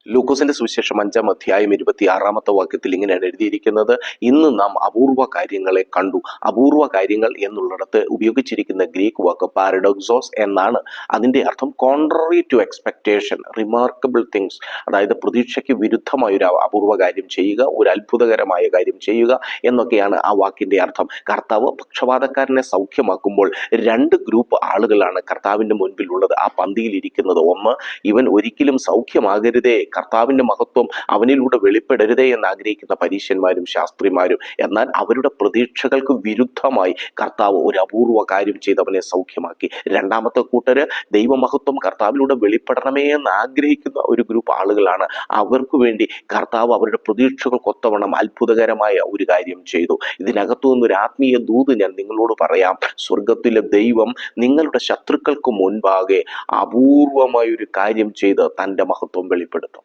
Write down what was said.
ലൂക്കോസിന്റെ സുവിശേഷം 5-ാം അധ്യായം 26-ാമത്തെ വാക്യത്തിൽ ഇങ്ങനെയാണ് എഴുതിയിരിക്കുന്നത്. ഇന്ന് നാം അപൂർവ കാര്യങ്ങളെ കണ്ടു. അപൂർവ കാര്യങ്ങൾ എന്നുള്ളിടത്ത് ഉപയോഗിച്ചിരിക്കുന്ന ഗ്രീക്ക് വാക്ക് പാരഡോക്സോസ് എന്നാണ്. അതിന്റെ അർത്ഥം contrary to expectation, remarkable things. അതായത് പ്രതീക്ഷയ്ക്ക് വിരുദ്ധമായ ഒരു അപൂർവ കാര്യം ചെയ്യുക, ഒരു അത്ഭുതകരമായ കാര്യം ചെയ്യുക എന്നൊക്കെയാണ് ആ വാക്കിന്റെ അർത്ഥം. കർത്താവ് പക്ഷപാതക്കാരനെ സൗഖ്യമാക്കുമ്പോൾ രണ്ട് ഗ്രൂപ്പ് ആളുകളാണ് കർത്താവിന്റെ മുൻപിലുള്ളത്, ആ പന്തിയിൽ ഇരിക്കുന്നത്. ഒന്ന്, ഇവൻ ഒരിക്കലും സൗഖ്യമാകരുതേ, കർത്താവിന്റെ മഹത്വം അവനിലൂടെ വെളിപ്പെടരുതേ എന്ന് ആഗ്രഹിക്കുന്ന പരീശന്മാരും ശാസ്ത്രിമാരും. എന്നാൽ അവരുടെ പ്രതീക്ഷകൾക്ക് വിരുദ്ധമായി കർത്താവ് ഒരു അപൂർവ കാര്യം ചെയ്ത് അവനെ സൗഖ്യമാക്കി. രണ്ടാമത്തെ കൂട്ടര് ദൈവമഹത്വം കർത്താവിലൂടെ വെളിപ്പെടണമേ എന്ന് ആഗ്രഹിക്കുന്ന ഒരു ഗ്രൂപ്പ് ആളുകളാണ്. അവർക്ക് വേണ്ടി കർത്താവ് അവരുടെ പ്രതീക്ഷകൾക്കൊത്തവണ്ണം അത്ഭുതകരമായ ഒരു കാര്യം ചെയ്തു. ഇതിനകത്തു നിന്നൊരു ആത്മീയ ദൂത് ഞാൻ നിങ്ങളോട് പറയാം. സ്വർഗത്തിലെ ദൈവം നിങ്ങളുടെ ശത്രുക്കൾക്ക് മുൻപാകെ അപൂർവമായ ഒരു കാര്യം ചെയ്ത് തൻ്റെ മഹത്വം വെളിപ്പെടുത്തും.